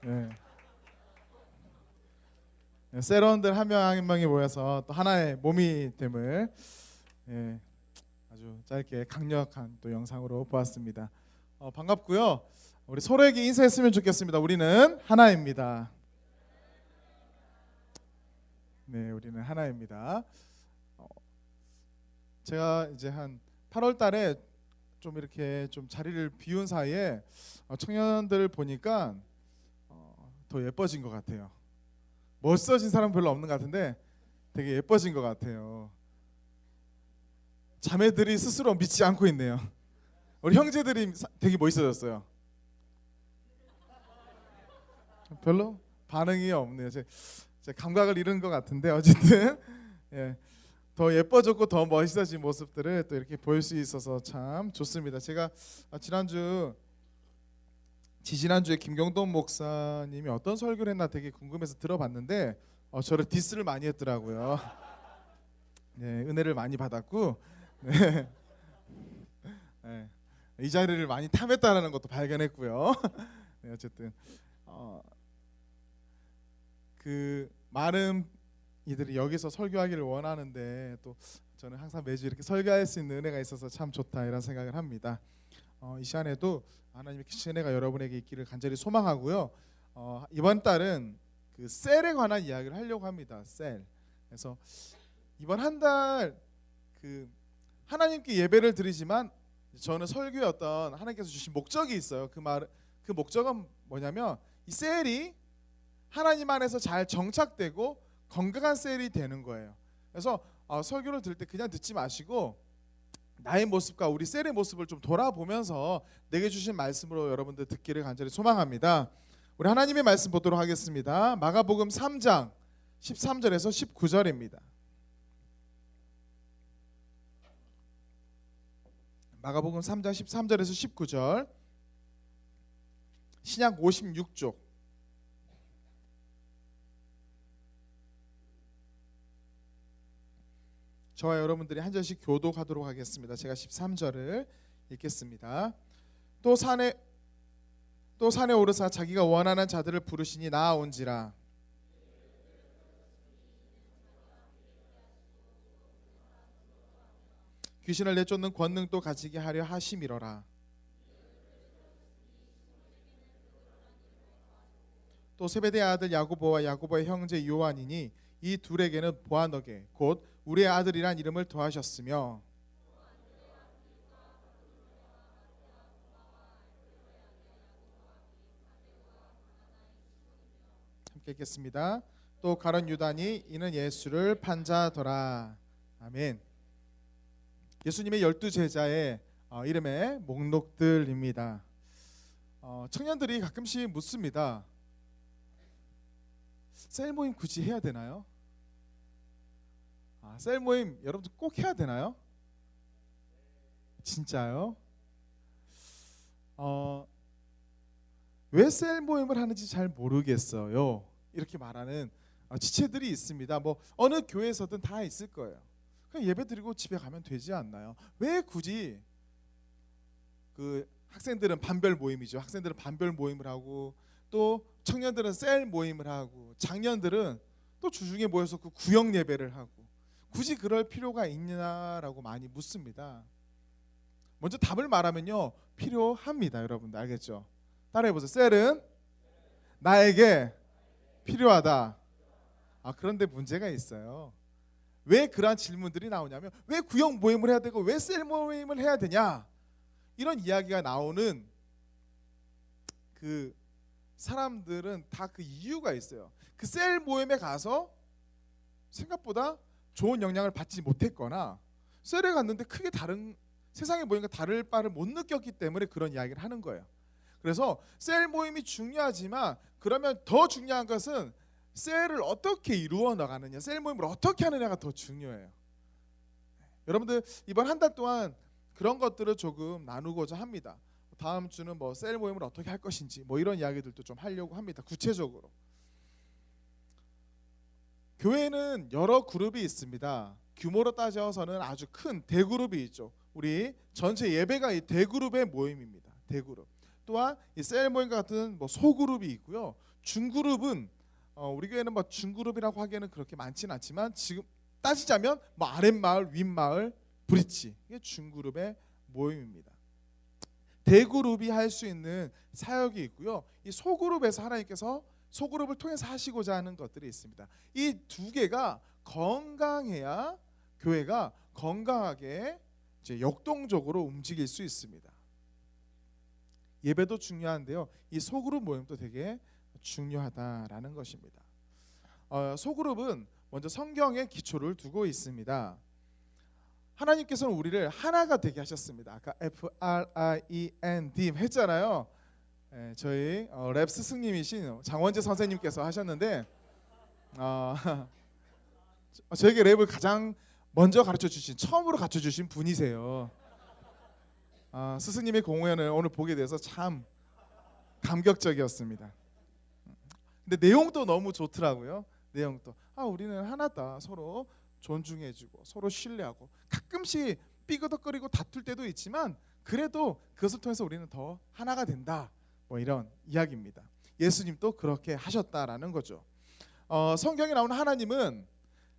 예. 세런들 한 명 한 명이 모여서 또 하나의 몸이 됨을 아주 짧게 강력한 또 영상으로 보았습니다. 반갑고요. 우리 서로에게 인사했으면 좋겠습니다. 우리는 하나입니다. 네, 우리는 하나입니다. 제가 이제 한 8월 달에 좀 이렇게 좀 자리를 비운 사이에 청년들을 보니까 더 예뻐진 것 같아요. 멋져진 사람 별로 없는 것 같은데 되게 예뻐진 것 같아요. 자매들이 스스로 믿지 않고 있네요. 우리 형제들이 되게 멋있어졌어요. 별로 반응이 없네요. 제 감각을 잃은 것 같은데 어쨌든 더 예뻐졌고 더 멋있어진 모습들을 또 이렇게 보일 수 있어서 참 좋습니다. 제가 지지난주에 김경돈 목사님이 어떤 설교를 했나 되게 궁금해서 들어봤는데 저를 디스를 많이 했더라고요. 네, 은혜를 많이 받았고 이 자리를 많이 탐했다라는 것도 발견했고요. 네, 어쨌든 그 많은 이들이 여기서 설교하기를 원하는데 또 저는 항상 매주 이렇게 설교할 수 있는 은혜가 있어서 참 좋다 이런 생각을 합니다. 이 시간에도 하나님의 은혜가 여러분에게 있기를 간절히 소망하고요. 이번 달은 그 셀에 관한 이야기를 하려고 합니다. 셀. 그래서 이번 한 달 그 하나님께 예배를 드리지만 저는 설교에 어떤 하나님께서 주신 목적이 있어요. 그 목적은 뭐냐면 이 셀이 하나님 안에서 잘 정착되고 건강한 셀이 되는 거예요. 그래서 설교를 들을 때 그냥 듣지 마시고 나의 모습과 우리 셀의 모습을 좀 돌아보면서 내게 주신 말씀으로 여러분들 듣기를 간절히 소망합니다. 우리 하나님의 말씀 보도록 하겠습니다. 마가복음 3장 13절에서 19절입니다. 마가복음 3장 13절에서 19절 신약 56쪽 저와 여러분들이 한 절씩 교독하도록 하겠습니다. 제가 13절을 읽겠습니다. 또 산에 오르사 자기가 원하는 자들을 부르시니 나아온지라. 귀신을 내쫓는 권능도 가지게 하려 하심이로라. 또 세베대의 아들 야고보와 야고보의 형제 요한이니 이 둘에게는 보아너게 곧 우리의 아들이란 이름을 더하셨으며 함께 읽겠습니다. 또 가룟 유다니 이는 예수를 판자더라. 아멘. 예수님의 12제자의 이름의 목록들입니다. 청년들이 가끔씩 묻습니다. 셀 모임 굳이 해야 되나요? 셀 모임 여러분들 꼭 해야 되나요? 진짜요? 왜 셀 모임을 하는지 잘 모르겠어요. 이렇게 말하는 지체들이 있습니다. 뭐 어느 교회에서든 다 있을 거예요. 그냥 예배 드리고 집에 가면 되지 않나요? 왜 굳이 그 학생들은 반별 모임이죠. 학생들은 반별 모임을 하고 또 청년들은 셀 모임을 하고 장년들은 또 주중에 모여서 그 구역 예배를 하고 굳이 그럴 필요가 있냐라고 많이 묻습니다. 먼저 답을 말하면요, 필요합니다. 여러분들 알겠죠? 따라해보세요. 셀은 나에게 필요하다. 그런데 문제가 있어요. 왜 그러한 질문들이 나오냐면 왜 구역 모임을 해야 되고 왜 셀 모임을 해야 되냐, 이런 이야기가 나오는 그 사람들은 다 그 이유가 있어요. 그 셀 모임에 가서 생각보다 좋은 영향을 받지 못했거나 셀에 갔는데 크게 다른 세상의 모임과 다를 바를 못 느꼈기 때문에 그런 이야기를 하는 거예요. 그래서 셀 모임이 중요하지만 그러면 더 중요한 것은 셀을 어떻게 이루어 나가느냐, 셀 모임을 어떻게 하느냐가 더 중요해요. 여러분들 이번 한 달 동안 그런 것들을 조금 나누고자 합니다. 다음 주는 뭐 셀 모임을 어떻게 할 것인지 뭐 이런 이야기들도 좀 하려고 합니다. 구체적으로 교회는 여러 그룹이 있습니다. 규모로 따져서는 아주 큰 대그룹이 있죠. 우리 전체 예배가 이 대그룹의 모임입니다. 대그룹. 또한 이 셀 모임과 같은 뭐 소그룹이 있고요. 중그룹은 우리 교회는 뭐 중그룹이라고 하기에는 그렇게 많지는 않지만 지금 따지자면 뭐 아랫마을, 윗마을, 브릿지, 이게 중그룹의 모임입니다. 대그룹이 할 수 있는 사역이 있고요. 이 소그룹에서 하나님께서 소그룹을 통해서 하시고자 하는 것들이 있습니다. 이 두 개가 건강해야 교회가 건강하게 이제 역동적으로 움직일 수 있습니다. 예배도 중요한데요. 이 소그룹 모임도 되게 중요하다라는 것입니다. 소그룹은 먼저 성경에 기초를 두고 있습니다. 하나님께서는 우리를 하나가 되게 하셨습니다. 아까 FRIEND 했잖아요. 저희 랩 스승님이신 장원재 선생님께서 하셨는데 저에게 랩을 가장 먼저 가르쳐주신, 처음으로 가르쳐주신 분이세요. 스승님의 공연을 오늘 보게 돼서 참 감격적이었습니다. 근데 내용도 너무 좋더라고요. 내용도 우리는 하나다, 서로 존중해주고 서로 신뢰하고 가끔씩 삐그덕거리고 다툴 때도 있지만 그래도 그것을 통해서 우리는 더 하나가 된다, 뭐 이런 이야기입니다. 예수님도 그렇게 하셨다라는 거죠. 성경에 나오는 하나님은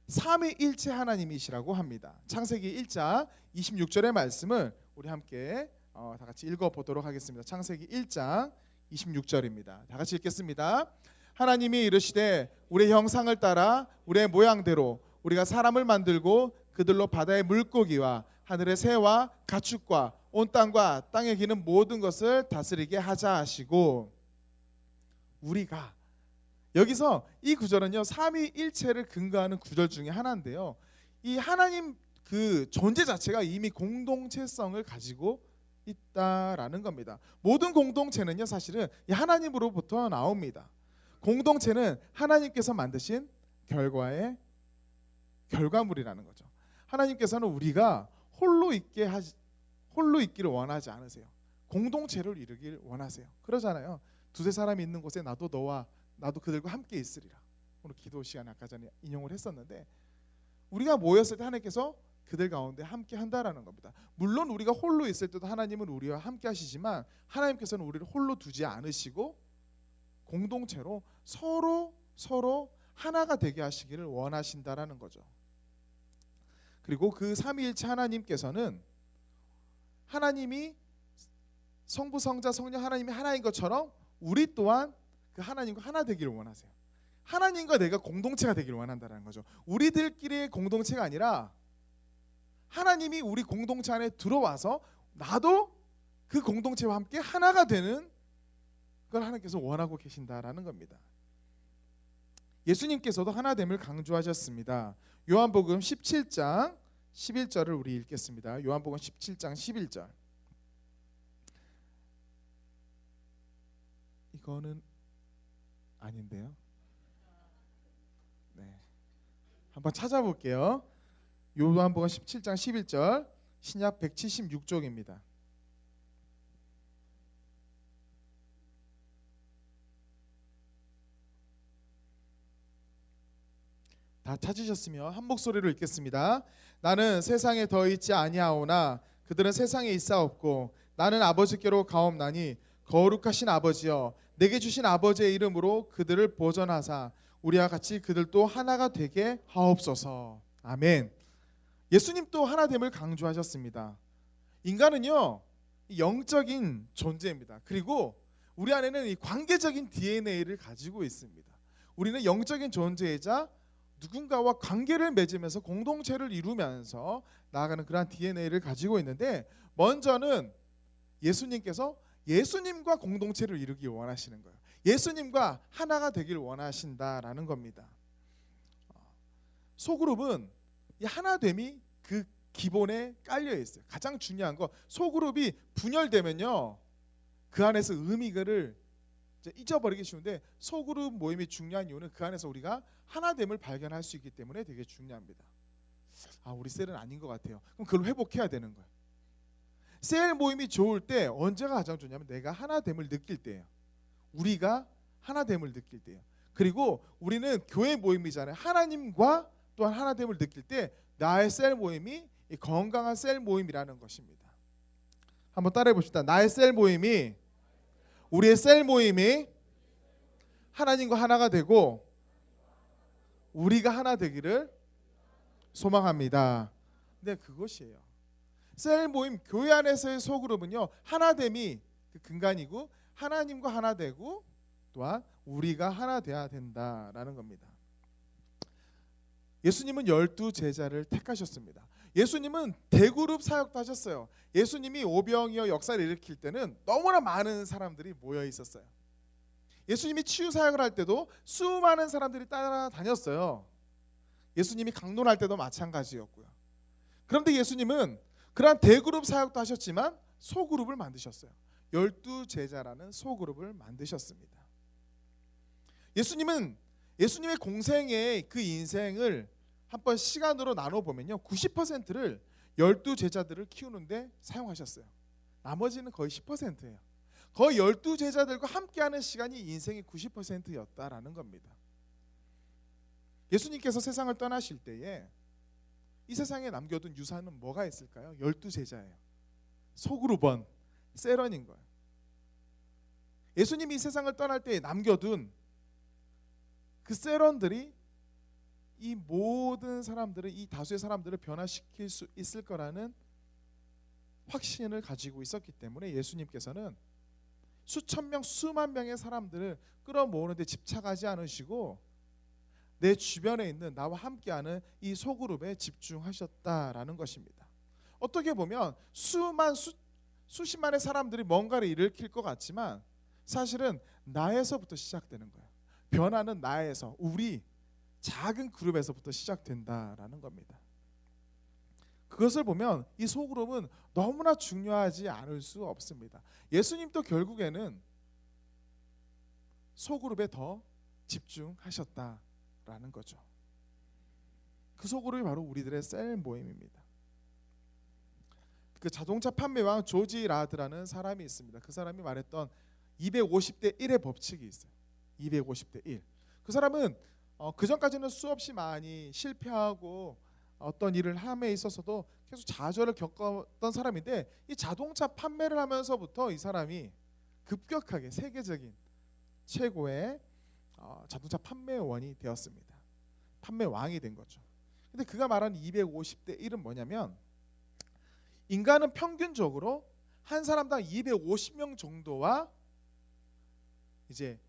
삼위일체 하나님이시라고 합니다. 창세기 1장 26절의 말씀을 우리 함께 다 같이 읽어보도록 하겠습니다. 창세기 1장 26절입니다. 다 같이 읽겠습니다. 하나님이 이르시되 우리의 형상을 따라 우리의 모양대로 우리가 사람을 만들고 그들로 바다의 물고기와 하늘의 새와 가축과 온 땅과 땅에 기는 모든 것을 다스리게 하자 하시고, 우리가, 여기서 이 구절은요 삼위일체를 근거하는 구절 중에 하나인데요, 이 하나님 그 존재 자체가 이미 공동체성을 가지고 있다라는 겁니다. 모든 공동체는요 사실은 이 하나님으로부터 나옵니다. 공동체는 하나님께서 만드신 결과의 결과물이라는 거죠. 하나님께서는 우리가 홀로 있기를 원하지 않으세요. 공동체를 이루길 원하세요. 그러잖아요. 두세 사람이 있는 곳에 나도 너와 나도 그들과 함께 있으리라. 오늘 기도 시간에 아까 전에 인용을 했었는데, 우리가 모였을 때 하나님께서 그들 가운데 함께 한다라는 겁니다. 물론 우리가 홀로 있을 때도 하나님은 우리와 함께 하시지만 하나님께서는 우리를 홀로 두지 않으시고 공동체로 서로 하나가 되게 하시기를 원하신다라는 거죠. 그리고 그 삼위일체 하나님께서는 하나님이 성부, 성자, 성령 하나님이 하나인 것처럼 우리 또한 그 하나님과 하나 되기를 원하세요. 하나님과 내가 공동체가 되기를 원한다는 거죠. 우리들끼리의 공동체가 아니라 하나님이 우리 공동체 안에 들어와서 나도 그 공동체와 함께 하나가 되는 걸 하나님께서 원하고 계신다라는 겁니다. 예수님께서도 하나됨을 강조하셨습니다. 요한복음 17장 11절을 우리 읽겠습니다. 요한복음 17장 11절. 이거는 아닌데요. 네, 한번 찾아볼게요. 요한복음 17장 11절, 신약 176쪽입니다. 다 찾으셨으면 한 목소리로 읽겠습니다. 나는 세상에 더 있지 아니하오나 그들은 세상에 있사옵고 나는 아버지께로 가옵나니 거룩하신 아버지여 내게 주신 아버지의 이름으로 그들을 보전하사 우리와 같이 그들도 하나가 되게 하옵소서. 아멘. 예수님도 하나됨을 강조하셨습니다. 인간은요 영적인 존재입니다. 그리고 우리 안에는 이 관계적인 DNA를 가지고 있습니다. 우리는 영적인 존재이자 누군가와 관계를 맺으면서 공동체를 이루면서 나아가는 그러한 DNA를 가지고 있는데, 먼저는 예수님께서 예수님과 공동체를 이루기 원하시는 거예요. 예수님과 하나가 되길 원하신다라는 겁니다. 소그룹은 이 하나됨이 그 기본에 깔려 있어요. 가장 중요한 거, 소그룹이 분열되면요 그 안에서 의미를 잊어버리기 쉬운데, 소그룹 모임이 중요한 이유는 그 안에서 우리가 하나됨을 발견할 수 있기 때문에 되게 중요합니다. 우리 셀은 아닌 것 같아요. 그럼 그걸 회복해야 되는 거예요. 셀 모임이 좋을 때 언제가 가장 좋냐면 내가 하나됨을 느낄 때예요. 우리가 하나됨을 느낄 때예요. 그리고 우리는 교회 모임이잖아요. 하나님과 또한 하나됨을 느낄 때 나의 셀 모임이 건강한 셀 모임이라는 것입니다. 한번 따라해 봅시다. 나의 셀 모임이, 우리의 셀 모임이 하나님과 하나가 되고 우리가 하나 되기를 소망합니다. 네, 그것이에요. 셀 모임 교회 안에서의 소그룹은요, 하나됨이 그 근간이고 하나님과 하나 되고 또한 우리가 하나 돼야 된다라는 겁니다. 예수님은 12제자를 택하셨습니다. 예수님은 대그룹 사역도 하셨어요. 예수님이 오병이어 역사를 일으킬 때는 너무나 많은 사람들이 모여 있었어요. 예수님이 치유 사역을 할 때도 수많은 사람들이 따라다녔어요. 예수님이 강론할 때도 마찬가지였고요. 그런데 예수님은 그러한 대그룹 사역도 하셨지만 소그룹을 만드셨어요. 12제자라는 소그룹을 만드셨습니다. 예수님의 공생의 그 인생을 한번 시간으로 나눠보면요, 90%를 12제자들을 키우는데 사용하셨어요. 나머지는 거의 10%예요. 거의 12제자들과 함께하는 시간이 인생의 90%였다라는 겁니다. 예수님께서 세상을 떠나실 때에 이 세상에 남겨둔 유산은 뭐가 있을까요? 12제자예요. 소그룹원, 세런인 거예요. 예수님이 이 세상을 떠날 때 남겨둔 그 세런들이 이 모든 사람들을, 이 다수의 사람들을 변화시킬 수 있을 거라는 확신을 가지고 있었기 때문에 예수님께서는 수천 명, 수만 명의 사람들을 끌어모으는 데 집착하지 않으시고 내 주변에 있는 나와 함께하는 이 소그룹에 집중하셨다라는 것입니다. 어떻게 보면 수십만의 사람들이 뭔가를 일으킬 것 같지만 사실은 나에서부터 시작되는 거예요. 변화는 나에서, 우리 작은 그룹에서부터 시작된다라는 겁니다. 그것을 보면 이 소그룹은 너무나 중요하지 않을 수 없습니다. 예수님도 결국에는 소그룹에 더 집중하셨다라는 거죠. 그 소그룹이 바로 우리들의 셀 모임입니다. 그 자동차 판매왕 조지 라드라는 사람이 있습니다. 그 사람이 말했던 250대 1의 법칙이 있어요. 250대 1. 그 사람은 그 전까지는 수없이 많이 실패하고 어떤 일을 함에 있어서도 계속 좌절을 겪었던 사람인데 이 자동차 판매를 하면서부터 이 사람이 급격하게 세계적인 최고의 자동차 판매원이 되었습니다. 판매왕이 된 거죠. 근데 그가 말한 250대 1은 뭐냐면 인간은 평균적으로 한 사람당 250명 정도와 이제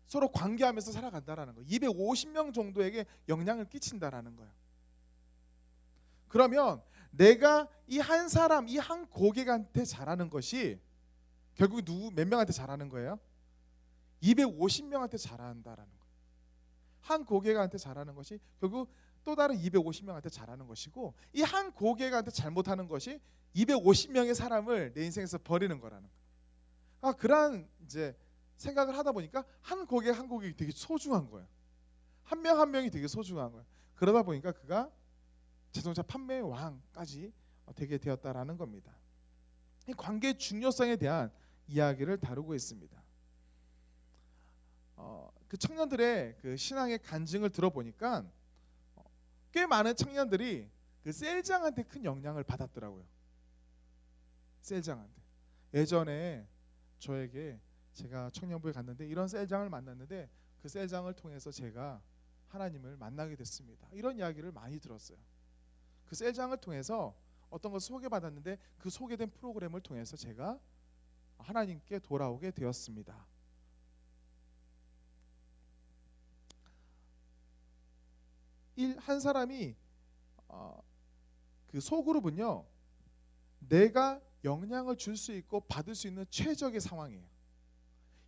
서로 관계하면서 살아간다라는 거예요. 250명 정도에게 영향을 끼친다라는 거예요. 그러면 내가 이 한 사람, 이 한 고객한테 잘하는 것이 결국 몇 명한테 잘하는 거예요? 250명한테 잘한다라는 거예요. 한 고객한테 잘하는 것이 결국 또 다른 250명한테 잘하는 것이고 이 한 고객한테 잘못하는 것이 250명의 사람을 내 인생에서 버리는 거라는 거예요. 그러한 이제 생각을 하다 보니까 한 고객 한 고객이 되게 소중한 거예요. 한 명 한 명이 되게 소중한 거예요. 그러다 보니까 그가 자동차 판매 왕까지 되게 되었다라는 겁니다. 이 관계의 중요성에 대한 이야기를 다루고 있습니다. 그 청년들의 그 신앙의 간증을 들어보니까 꽤 많은 청년들이 그 셀장한테 큰 영향을 받았더라고요. 셀장한테. 예전에 저에게 제가 청년부에 갔는데 이런 셀장을 만났는데 그 셀장을 통해서 제가 하나님을 만나게 됐습니다. 이런 이야기를 많이 들었어요. 그 셀장을 통해서 어떤 것을 소개받았는데 그 소개된 프로그램을 통해서 제가 하나님께 돌아오게 되었습니다. 한 사람이 그 소그룹은요, 내가 영향을 줄 수 있고 받을 수 있는 최적의 상황이에요.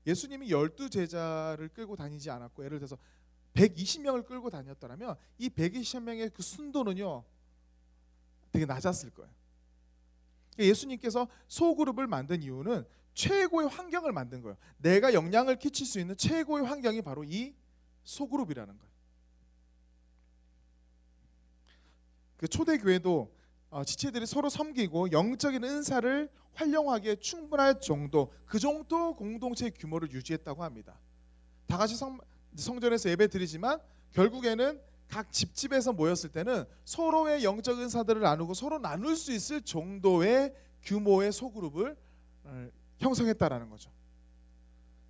예수님이 12제자를 끌고 다니지 않았고 예를 들어서 120명을 끌고 다녔더라면 이 120명의 그 순도는요 되게 낮았을 거예요. 예수님께서 소그룹을 만든 이유는 최고의 환경을 만든 거예요. 내가 영향을 끼칠 수 있는 최고의 환경이 바로 이 소그룹이라는 거예요. 그 초대교회도 지체들이 서로 섬기고 영적인 은사를 활용하기에 충분할 정도, 그 정도 공동체의 규모를 유지했다고 합니다. 다 같이 성전에서 예배 드리지만 결국에는 각 집집에서 모였을 때는 서로의 영적 은사들을 나누고 서로 나눌 수 있을 정도의 규모의 소그룹을 형성했다라는 거죠.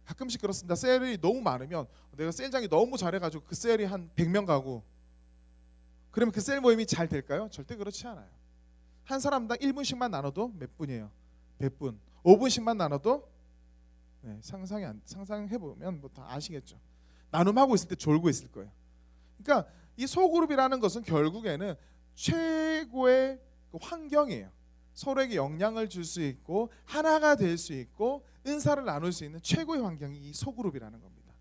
가끔씩 그렇습니다. 셀이 너무 많으면 내가 셀장이 너무 잘해가지고 그 셀이 한 100명 가고 그러면 그 셀 모임이 잘 될까요? 절대 그렇지 않아요. 한 사람당 1분씩만 나눠도 몇 분이에요? 100분. 5분씩만 나눠도 상상해 보면 뭐 다 아시겠죠. 나눔하고 있을 때 졸고 있을 거예요. 그러니까 이 소그룹이라는 것은 결국에는 최고의 그 환경이에요. 서로에게 영향을 줄 수 있고 하나가 될 수 있고 은사를 나눌 수 있는 최고의 환경이 이 소그룹이라는 겁니다.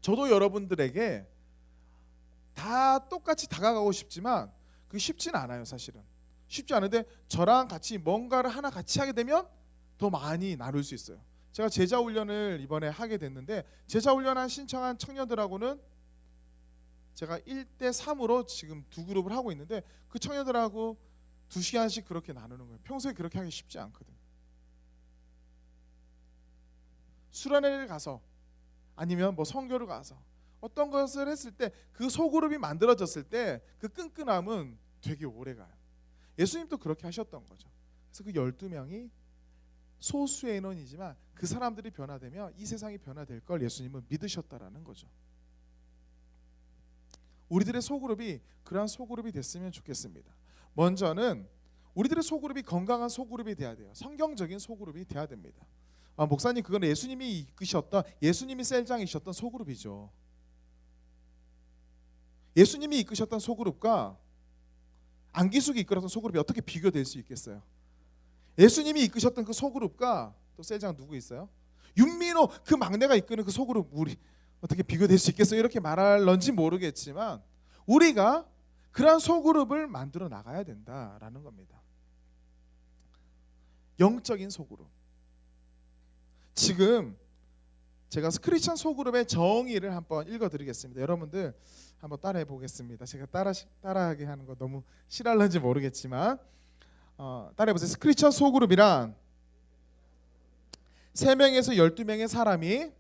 저도 여러분들에게 다 똑같이 다가가고 싶지만 그게 쉽진 않아요. 사실은 쉽지 않은데 저랑 같이 뭔가를 하나 같이 하게 되면 더 많이 나눌 수 있어요. 제가 제자 훈련을 이번에 하게 됐는데 제자 훈련한 신청한 청년들하고는 제가 1대3으로 지금 두 그룹을 하고 있는데 그 청년들하고 2시간씩 그렇게 나누는 거예요. 평소에 그렇게 하기 쉽지 않거든요. 수련회를 가서 아니면 뭐 선교를 가서 어떤 것을 했을 때 그 소그룹이 만들어졌을 때 그 끈끈함은 되게 오래가요. 예수님도 그렇게 하셨던 거죠. 그래서 그 12명이 소수의 인원이지만 그 사람들이 변화되면 이 세상이 변화될 걸 예수님은 믿으셨다라는 거죠. 우리들의 소그룹이 그러한 소그룹이 됐으면 좋겠습니다. 먼저는 우리들의 소그룹이 건강한 소그룹이 돼야 돼요. 성경적인 소그룹이 돼야 됩니다. 목사님 그건 예수님이 이끄셨던 예수님이 셀장이셨던 소그룹이죠. 예수님이 이끄셨던 소그룹과 안기숙이 이끌었던 소그룹이 어떻게 비교될 수 있겠어요? 예수님이 이끄셨던 그 소그룹과 또 셀장 누구 있어요? 윤민호 그 막내가 이끄는 그 소그룹 우리 어떻게 비교될 수 있겠어요? 이렇게 말할런지 모르겠지만 우리가 그러한 소그룹을 만들어 나가야 된다라는 겁니다. 영적인 소그룹. 지금 제가 크리스천 소그룹의 정의를 한번 읽어드리겠습니다. 여러분들 한번 따라해 보겠습니다. 제가 따라하게 하는 거 너무 싫어할는지 모르겠지만 따라해 보세요. 크리스천 소그룹이란 3명에서 12명의 사람이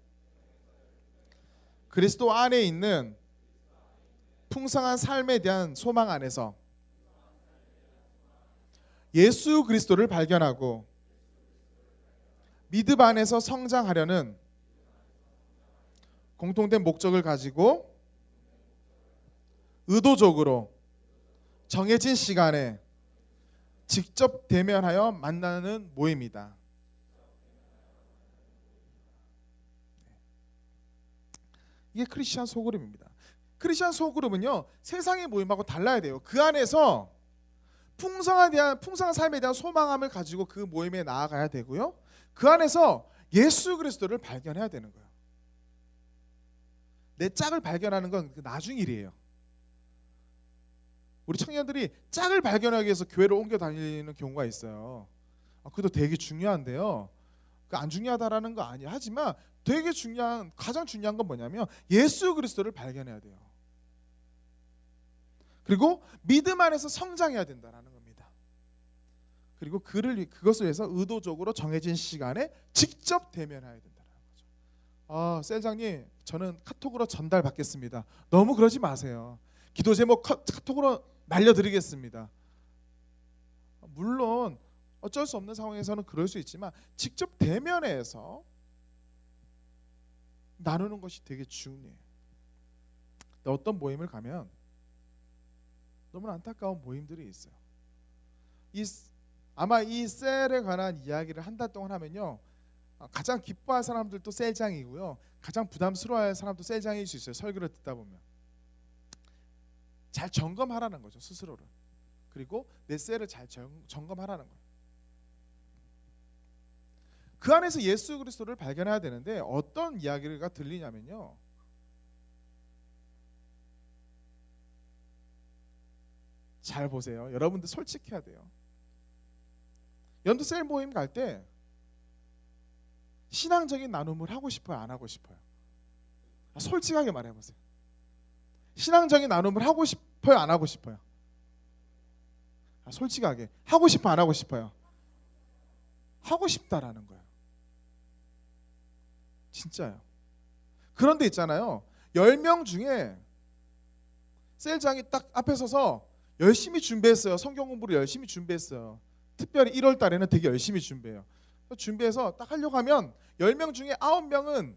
그리스도 안에 있는 풍성한 삶에 대한 소망 안에서 예수 그리스도를 발견하고 믿음 안에서 성장하려는 공통된 목적을 가지고 의도적으로 정해진 시간에 직접 대면하여 만나는 모임이다. 이게 크리스천 소그룹입니다. 크리스천 소그룹은요 세상의 모임하고 달라야 돼요. 그 안에서 풍성한 삶에 대한 소망함을 가지고 그 모임에 나아가야 되고요. 그 안에서 예수 그리스도를 발견해야 되는 거예요. 내 짝을 발견하는 건 나중 일이에요. 우리 청년들이 짝을 발견하기 위해서 교회를 옮겨 다니는 경우가 있어요. 그것도 되게 중요한데요. 안 중요하다라는 거 아니에요. 하지만 되게 가장 중요한 건 뭐냐면 예수 그리스도를 발견해야 돼요. 그리고 믿음 안에서 성장해야 된다라는 겁니다. 그리고 그것을 위해서 의도적으로 정해진 시간에 직접 대면해야 된다는 거죠. 셀장님 저는 카톡으로 전달받겠습니다. 너무 그러지 마세요. 기도 제목 카톡으로 날려드리겠습니다. 물론 어쩔 수 없는 상황에서는 그럴 수 있지만 직접 대면해서 나누는 것이 되게 중요해요. 어떤 모임을 가면 너무나 안타까운 모임들이 있어요. 아마 이 셀에 관한 이야기를 한 달 동안 하면요 가장 기뻐할 사람들도 셀장이고요 가장 부담스러워할 사람도 셀장일 수 있어요. 설교를 듣다 보면 잘 점검하라는 거죠. 스스로를. 그리고 내 셀을 잘 점검하라는 거예요. 그 안에서 예수 그리스도를 발견해야 되는데 어떤 이야기가 들리냐면요 잘 보세요. 여러분들 솔직해야 돼요. 연두셀 모임 갈 때 신앙적인 나눔을 하고 싶어요? 안 하고 싶어요? 솔직하게 말해보세요. 신앙적인 나눔을 하고 싶어요? 안 하고 싶어요? 솔직하게 하고 싶어? 안 하고 싶어요? 하고 싶다라는 거예요. 진짜요. 그런데 있잖아요 10명 중에 셀장이 딱 앞에 서서 열심히 준비했어요. 성경 공부를 열심히 준비했어요. 특별히 1월 달에는 되게 열심히 준비해요. 준비해서 딱 하려고 하면 10명 중에 9명은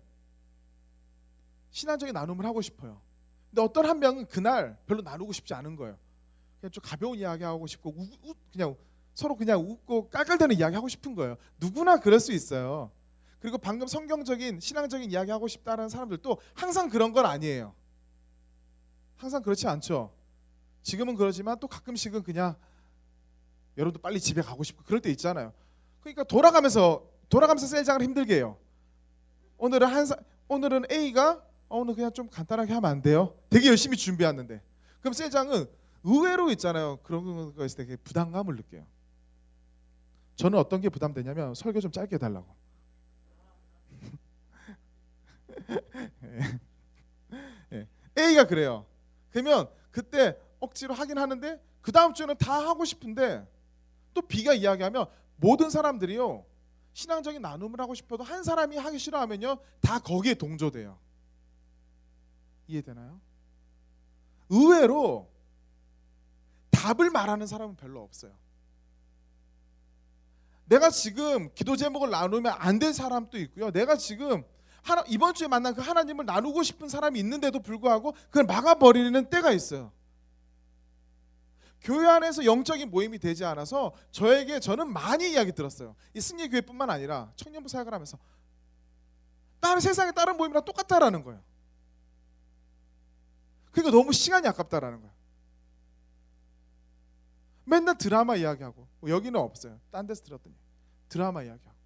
신앙적인 나눔을 하고 싶어요. 근데 어떤 한 명은 그날 별로 나누고 싶지 않은 거예요. 그냥 좀 가벼운 이야기 하고 싶고 그냥 서로 그냥 웃고 깔깔대는 이야기 하고 싶은 거예요. 누구나 그럴 수 있어요. 그리고 방금 성경적인 신앙적인 이야기 하고 싶다는 사람들도 항상 그런 건 아니에요. 항상 그렇지 않죠. 지금은 그러지만 또 가끔씩은 그냥 여러분도 빨리 집에 가고 싶고 그럴 때 있잖아요. 그러니까 돌아가면서 셀장을 힘들게 해요. 오늘은 A가 오늘 그냥 좀 간단하게 하면 안 돼요? 되게 열심히 준비했는데 그럼 셀장은 의외로 있잖아요. 그런 거 있을 때 되게 부담감을 느껴요. 저는 어떤 게 부담되냐면 설교 좀 짧게 해달라고. A가 그래요. 그러면 그때 억지로 하긴 하는데 그 다음 주는 다 하고 싶은데 또 B가 이야기하면 모든 사람들이요 신앙적인 나눔을 하고 싶어도 한 사람이 하기 싫어하면요 다 거기에 동조돼요. 이해되나요? 의외로 답을 말하는 사람은 별로 없어요. 내가 지금 기도 제목을 나누면 안 될 사람도 있고요. 내가 지금 이번 주에 만난 그 하나님을 나누고 싶은 사람이 있는데도 불구하고 그걸 막아버리는 때가 있어요. 교회 안에서 영적인 모임이 되지 않아서 저는 많이 이야기 들었어요. 이 승리교회뿐만 아니라 청년부 사역을 하면서 세상의 다른 모임이랑 똑같다라는 거예요. 그러니까 너무 시간이 아깝다라는 거예요. 맨날 드라마 이야기하고 여기는 없어요. 딴 데서 들었더니 드라마 이야기하고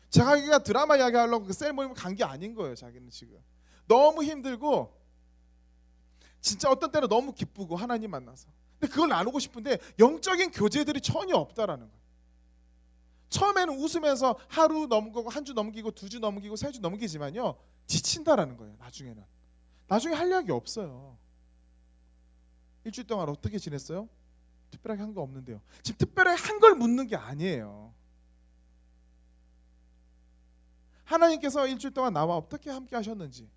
자기가 드라마 이야기하려고 그 셀 모임을 간 게 아닌 거예요. 자기는 지금 너무 힘들고 진짜 어떤 때는 너무 기쁘고 하나님 만나서 근데 그걸 나누고 싶은데 영적인 교제들이 전혀 없다라는 거예요. 처음에는 웃으면서 하루 넘기고 한 주 넘기고 두 주 넘기고 세 주 넘기지만요 지친다라는 거예요. 나중에 할 이야기 없어요. 일주일 동안 어떻게 지냈어요? 특별하게 한 거 없는데요. 지금 특별하게 한 걸 묻는 게 아니에요. 하나님께서 일주일 동안 나와 어떻게 함께 하셨는지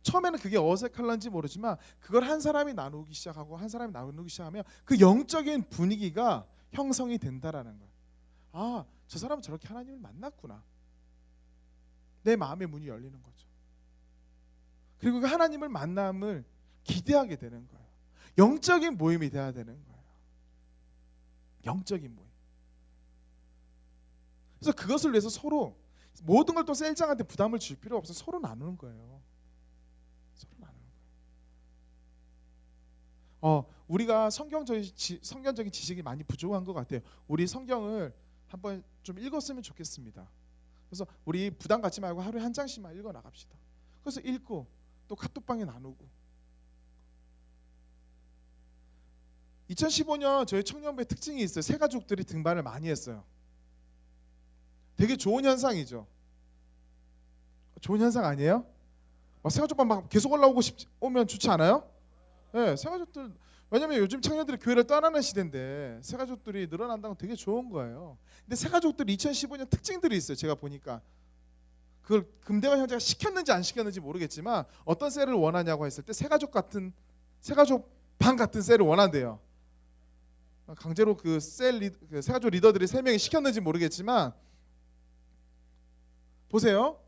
처음에는 그게 어색할런지 모르지만 그걸 한 사람이 나누기 시작하고 한 사람이 나누기 시작하면 그 영적인 분위기가 형성이 된다라는 거예요. 아, 저 사람은 저렇게 하나님을 만났구나. 내 마음의 문이 열리는 거죠. 그리고 그 하나님을 만남을 기대하게 되는 거예요. 영적인 모임이 돼야 되는 거예요. 영적인 모임. 그래서 그것을 위해서 서로 모든 걸 또 셀장한테 부담을 줄 필요 없어 서로 나누는 거예요. 서로 나누는 거예요. 우리가 성경적인 지식이 많이 부족한 것 같아요. 우리 성경을 한번 좀 읽었으면 좋겠습니다. 그래서 우리 부담 갖지 말고 하루에 한 장씩만 읽어 나갑시다. 그래서 읽고 또 카톡방에 나누고 2015년 저희 청년부의 특징이 있어요. 새 가족들이 등반을 많이 했어요. 되게 좋은 현상이죠. 좋은 현상 아니에요? 새 가족반 막 계속 오면 좋지 않아요? 네, 새 가족들 왜냐면 요즘 청년들이 교회를 떠나는 시대인데 새 가족들이 늘어난다는 건 되게 좋은 거예요. 근데 새 가족들 2015년 특징들이 있어요. 제가 보니까 그걸 금대관 형제가 시켰는지 안 시켰는지 모르겠지만 어떤 셀을 원하냐고 했을 때 새 가족 반 같은 셀을 원한대요. 강제로 그 새 가족 리더들이 3명이 시켰는지 모르겠지만 보세요.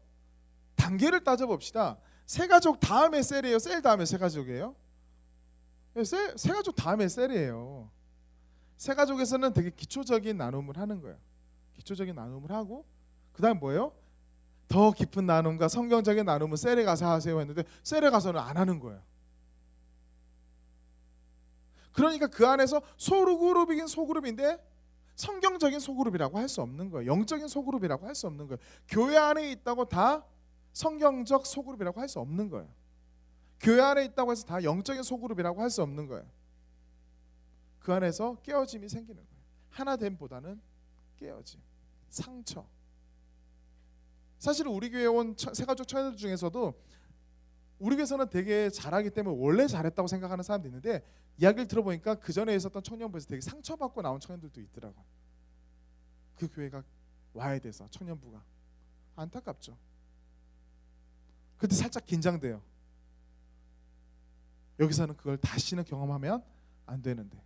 단계를 따져봅시다. 새 가족 다음에 셀이에요? 셀 다음에 새 가족이에요? 새 가족 다음에 셀이에요. 새 가족에서는 되게 기초적인 나눔을 하는 거예요. 기초적인 나눔을 하고 그 다음 뭐예요? 더 깊은 나눔과 성경적인 나눔은 셀에 가서 하세요 했는데 셀에 가서는 안 하는 거예요. 그러니까 그 안에서 소그룹이긴 소그룹인데 성경적인 소그룹이라고 할 수 없는 거예요. 영적인 소그룹이라고 할 수 없는 거예요. 교회 안에 있다고 다 성경적 소그룹이라고 할 수 없는 거예요. 교회 안에 있다고 해서 다 영적인 소그룹이라고 할 수 없는 거예요. 그 안에서 깨어짐이 생기는 거예요. 하나됨보다는 깨어짐, 상처. 사실 우리 교회에 온 새가족 청년들 중에서도 우리 교회에서는 되게 잘하기 때문에 원래 잘했다고 생각하는 사람도 있는데 이야기를 들어보니까 그 전에 있었던 청년부에서 되게 상처받고 나온 청년들도 있더라고요. 그 교회가 와야 돼서 청년부가 안타깝죠. 그때 살짝 긴장돼요. 여기서는 그걸 다시는 경험하면 안 되는데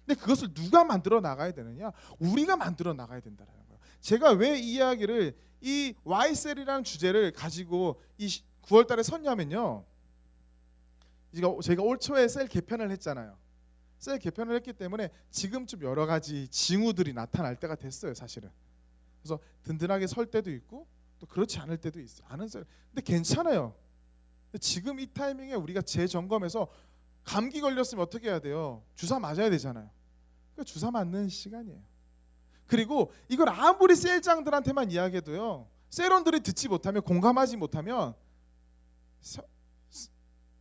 근데 그것을 누가 만들어 나가야 되느냐? 우리가 만들어 나가야 된다는 거예요. 제가 왜 이 이야기를 이 Y셀이라는 주제를 가지고 이 9월 달에 섰냐면요. 제가 올 초에 셀 개편을 했잖아요. 셀 개편을 했기 때문에 지금쯤 여러 가지 징후들이 나타날 때가 됐어요, 사실은. 그래서 든든하게 설 때도 있고 또 그렇지 않을 때도 있어요. 아는 셀. 근데 괜찮아요. 근데 지금 이 타이밍에 우리가 재점검해서 감기 걸렸으면 어떻게 해야 돼요? 주사 맞아야 되잖아요. 그러니까 주사 맞는 시간이에요. 그리고 이걸 아무리 셀장들한테만 이야기해도요, 셀원들이 듣지 못하면, 공감하지 못하면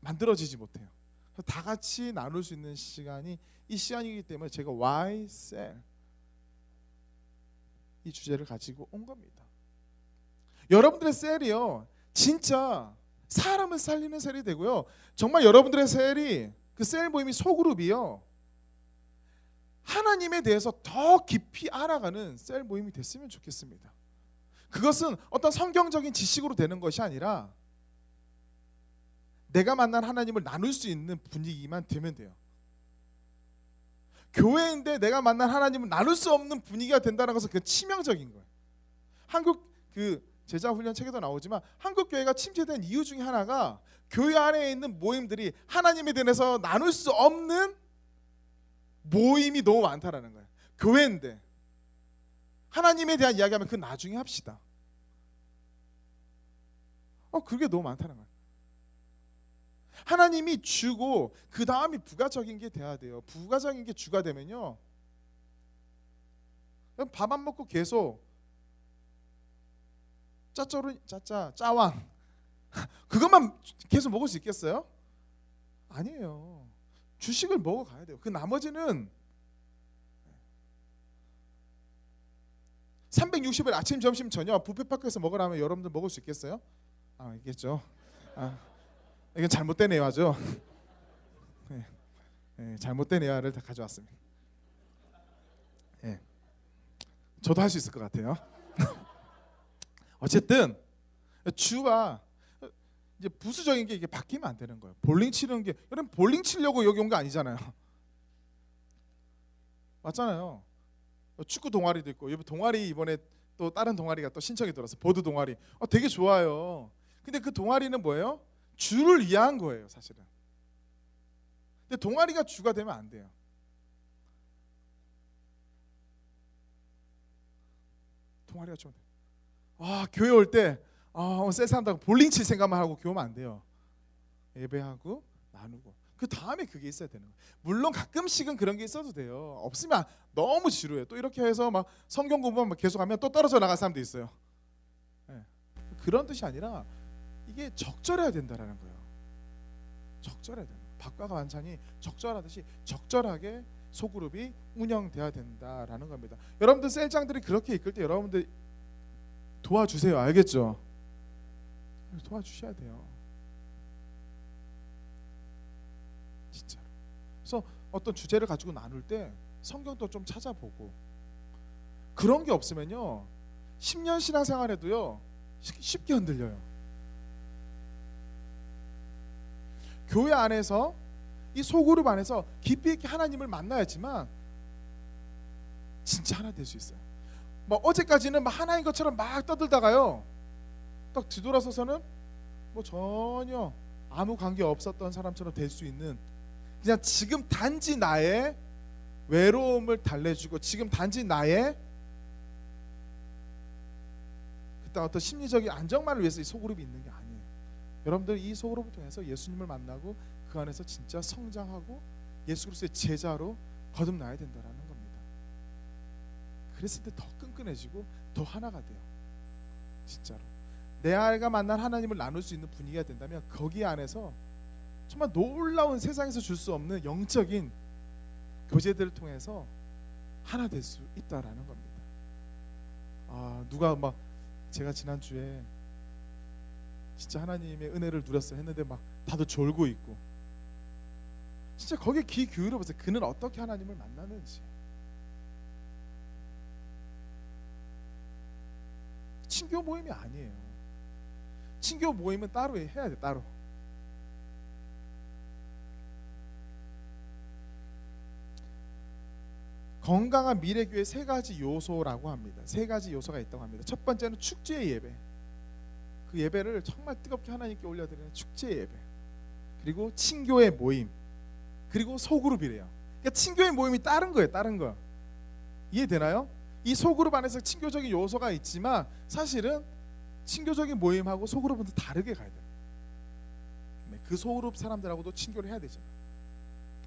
만들어지지 못해요. 그래서 다 같이 나눌 수 있는 시간이 이 시간이기 때문에 제가 Why 셀 이 주제를 가지고 온 겁니다. 여러분들의 셀이요, 진짜 사람을 살리는 셀이 되고요, 정말 여러분들의 셀이, 그 셀 모임이 소그룹이요, 하나님에 대해서 더 깊이 알아가는 셀 모임이 됐으면 좋겠습니다. 그것은 어떤 성경적인 지식으로 되는 것이 아니라 내가 만난 하나님을 나눌 수 있는 분위기만 되면 돼요. 교회인데 내가 만난 하나님을 나눌 수 없는 분위기가 된다는 것은 그건 치명적인 거예요. 한국 그 제자훈련 책에도 나오지만 한국 교회가 침체된 이유 중에 하나가 교회 안에 있는 모임들이 하나님에 대해서 나눌 수 없는 모임이 너무 많다라는 거예요. 교회인데 하나님에 대한 이야기하면 그 나중에 합시다. 그게 너무 많다는 거예요. 하나님이 주고 그 다음이 부가적인 게 돼야 돼요. 부가적인 게 주가 되면요, 밥 안 먹고 계속 짜왕 그것만 계속 먹을 수 있겠어요? 아니에요. 주식을 먹어가야 돼요. 그 나머지는 360일 아침, 점심, 저녁 뷔페파크에서 먹으라면 여러분들 먹을 수 있겠어요? 있겠죠. 이건 잘못된 애화죠. 네, 잘못된 애화를 다 가져왔습니다. 네. 저도 할 수 있을 것 같아요. 어쨌든 주가 이제 부수적인 게 이게 바뀌면 안 되는 거예요. 볼링 치는 게, 여러분 볼링 치려고 여기 온 거 아니잖아요. 맞잖아요. 축구 동아리도 있고, 동아리 이번에 또 다른 동아리가 또 신청이 들어서 보드 동아리. 되게 좋아요. 근데 그 동아리는 뭐예요? 주를 위한 거예요, 사실은. 근데 동아리가 주가 되면 안 돼요. 동아리가 좀 교회 올 때 쎄한다고 볼링 칠 생각만 하고 교회 오면 안 돼요. 예배하고 나누고 그 다음에 그게 있어야 되는 거예요. 물론 가끔씩은 그런 게 있어도 돼요. 없으면 너무 지루해요. 또 이렇게 해서 막 성경 공부만 계속하면 또 떨어져 나갈 사람도 있어요. 네. 그런 뜻이 아니라 이게 적절해야 된다라는 거예요. 적절해야 돼요. 밥과 반찬이 적절하듯이 적절하게 소그룹이 운영돼야 된다라는 겁니다. 여러분들 셀장들이 그렇게 이끌 때 여러분들 도와주세요. 알겠죠? 도와주셔야 돼요. 진짜로. 그래서 어떤 주제를 가지고 나눌 때 성경도 좀 찾아보고, 그런 게 없으면요 10년 신앙생활에도요 쉽게 흔들려요. 교회 안에서 이 소그룹 안에서 깊이 있게 하나님을 만나야지만 진짜 하나 될 수 있어요. 뭐 어제까지는 막 하나인 것처럼 막 떠들다가요 딱 뒤돌아서서는 뭐 전혀 아무 관계 없었던 사람처럼 될 수 있는, 그냥 지금 단지 나의 외로움을 달래주고 지금 단지 나의 그딴 어떤 심리적인 안정만을 위해서 이 소그룹이 있는 게 아니에요. 여러분들 이 소그룹을 통해서 예수님을 만나고 그 안에서 진짜 성장하고 예수 그리스도의 제자로 거듭나야 된다라는 겁니다. 그랬을 때 더 끈끈해지고 더 하나가 돼요. 진짜로 내 아이가 만난 하나님을 나눌 수 있는 분위기가 된다면 거기 안에서 정말 놀라운, 세상에서 줄 수 없는 영적인 교제들을 통해서 하나 될 수 있다라는 겁니다. 누가 막 제가 지난주에 진짜 하나님의 은혜를 누렸어 했는데 막 다들 졸고 있고, 진짜 거기에 귀 기울여 보세요. 그는 어떻게 하나님을 만나는지. 친교 모임이 아니에요. 친교 모임은 따로 해야 돼. 따로. 건강한 미래교회 세 가지 요소라고 합니다. 세 가지 요소가 있다고 합니다. 첫 번째는 축제 예배. 그 예배를 정말 뜨겁게 하나님께 올려드리는 축제 예배. 그리고 친교의 모임. 그리고 소그룹이래요. 그러니까 친교의 모임이 다른 거예요. 다른 거. 이해되나요? 이 소그룹 안에서 친교적인 요소가 있지만 사실은 친교적인 모임하고 소그룹은 다르게 가야 돼요. 그 소그룹 사람들하고도 친교를 해야 되죠.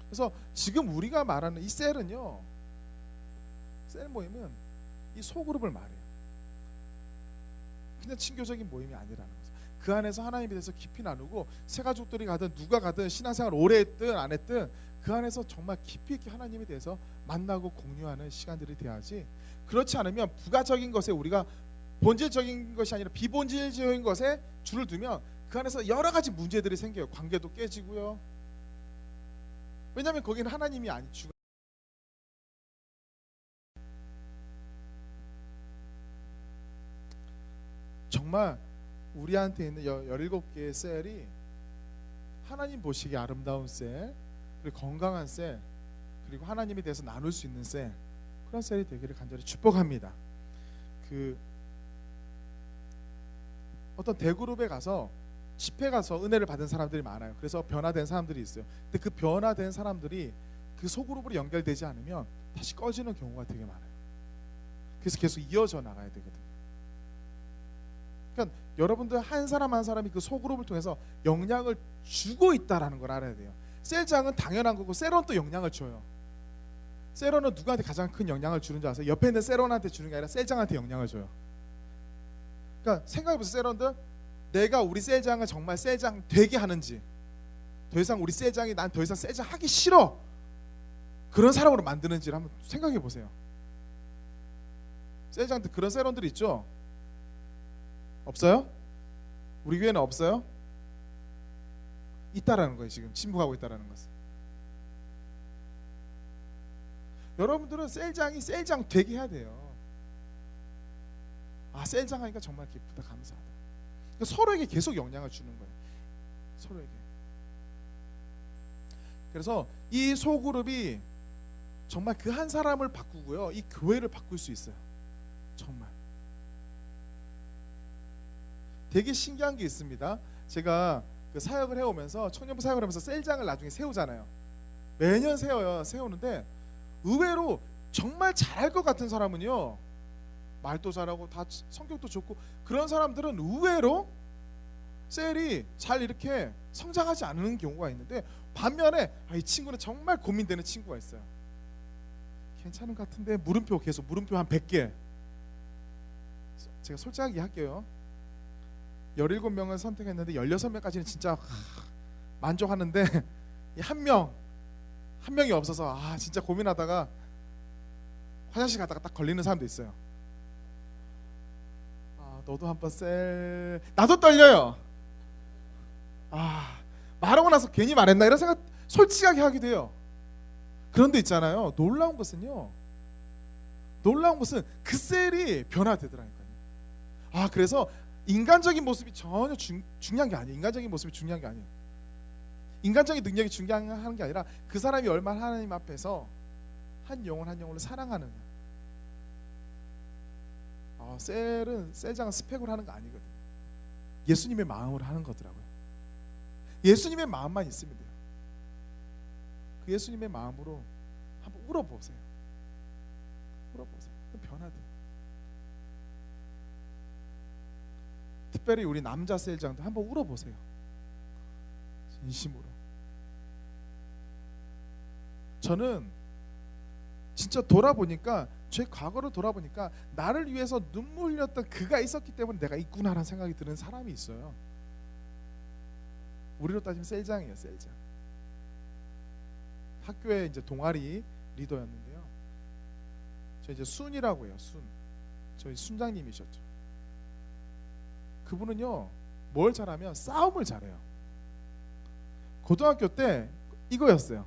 그래서 지금 우리가 말하는 이 셀은요, 셀 모임은 이 소그룹을 말해요. 그냥 친교적인 모임이 아니라는 거죠. 그 안에서 하나님에 대해서 깊이 나누고 새 가족들이 가든 누가 가든 신앙생활 오래 했든 안 했든 그 안에서 정말 깊이 있게 하나님에 대해서 만나고 공유하는 시간들이 돼야지. 그렇지 않으면 부가적인 것에 우리가 본질적인 것이 아니라 비본질적인 것에 줄을 두면 그 안에서 여러 가지 문제들이 생겨요. 관계도 깨지고요. 왜냐하면 거기는 하나님이 아니 주가. 정말 우리한테 있는 17개의 셀이 하나님 보시기에 아름다운 셀, 그리고 건강한 셀, 그리고 하나님에 대해서 나눌 수 있는 셀, 그런 셀이 되기를 간절히 축복합니다. 그 어떤 대그룹에 가서 집회 가서 은혜를 받은 사람들이 많아요. 그래서 변화된 사람들이 있어요. 근데 그 변화된 사람들이 그 소그룹으로 연결되지 않으면 다시 꺼지는 경우가 되게 많아요. 그래서 계속 이어져 나가야 되거든요. 그러니까 여러분들 한 사람 한 사람이 그 소그룹을 통해서 영향을 주고 있다라는 걸 알아야 돼요. 셀장은 당연한 거고 셀은 또 영향을 줘요. 셀런은 누구한테 가장 큰 영향을 주는 줄 아세요? 옆에 있는 셀런한테 주는 게 아니라 셀장한테 영향을 줘요. 그러니까 생각해보세요. 셀런들, 내가 우리 셀장을 정말 셀장 되게 하는지, 더 이상 우리 셀장이 난 더 이상 셀장 하기 싫어, 그런 사람으로 만드는지를 한번 생각해보세요. 셀장들 그런 셀런들이 있죠? 없어요? 우리 교회는 없어요? 있다라는 거예요. 지금 침묵하고 있다라는 것은. 여러분들은 셀장이 셀장 되게 해야 돼요. 아, 셀장 하니까 정말 기쁘다, 감사하다. 그러니까 서로에게 계속 영향을 주는 거예요. 서로에게. 그래서 이 소그룹이 정말 그 한 사람을 바꾸고요, 이 교회를 바꿀 수 있어요. 정말. 되게 신기한 게 있습니다. 제가 그 사역을 해오면서, 청년부 사역을 하면서 셀장을 나중에 세우잖아요. 매년 세워요. 세우는데 의외로 정말 잘할 것 같은 사람은요, 말도 잘하고 다 성격도 좋고 그런 사람들은 의외로 셀이 잘 이렇게 성장하지 않는 경우가 있는데, 반면에 이 친구는 정말 고민되는 친구가 있어요. 괜찮은 것 같은데 물음표, 계속 물음표 한 100개. 제가 솔직하게 할게요. 17명을 선택했는데 16명까지는 진짜 만족하는데 한 명이 없어서 진짜 고민하다가 화장실 갔다가 딱 걸리는 사람도 있어요. 너도 한번 셀. 나도 떨려요. 말하고 나서 괜히 말했나 이런 생각 솔직하게 하게 돼요. 그런데 있잖아요, 놀라운 것은 그 셀이 변화되더라니까요. 그래서 인간적인 모습이 전혀 중요한 게 아니에요. 인간적인 모습이 중요한 게 아니에요. 인간적인 능력이 중요한 게 아니라 그 사람이 얼마나 하나님 앞에서 한 영혼 한 영혼을 사랑하느냐. 셀장은 스펙으로 하는 거 아니거든요. 예수님의 마음으로 하는 거더라고요. 예수님의 마음만 있으면 돼요. 그 예수님의 마음으로 한번 울어보세요. 그럼 변화돼요. 특별히 우리 남자 셀장도 한번 울어보세요. 진심으로. 저는 진짜 돌아보니까, 제 과거를 돌아보니까 나를 위해서 눈물 흘렸던 그가 있었기 때문에 내가 있구나라는 생각이 드는 사람이 있어요. 우리로 따지면 셀장이에요. 셀장. 학교에 이제 동아리 리더였는데요. 저 이제 순이라고 해요. 저희 순장님이셨죠. 그분은요, 뭘 잘하면 싸움을 잘해요. 고등학교 때 이거였어요.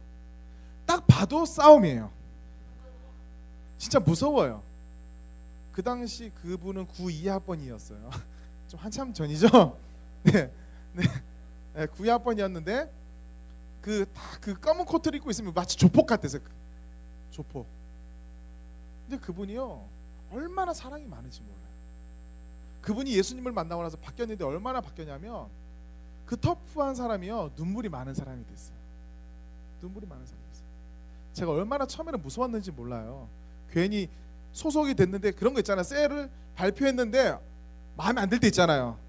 딱 봐도 싸움이에요. 진짜 무서워요. 그 당시 그분은 92학번이었어요. 좀 한참 전이죠. 네, 92학번이었는데 그 검은 코트를 입고 있으면 마치 조폭 같았어요. 조폭. 근데 그분이요 얼마나 사랑이 많은지 몰라요. 그분이 예수님을 만나고 나서 바뀌었는데 얼마나 바뀌었냐면 그 터프한 사람이요 눈물이 많은 사람이 됐어요. 눈물이 많은 사람이 됐어요. 제가 얼마나 처음에는 무서웠는지 몰라요. 괜히 소속이 됐는데 그런 거 있잖아요. 셀을 발표했는데 마음에 안 들 때 있잖아요.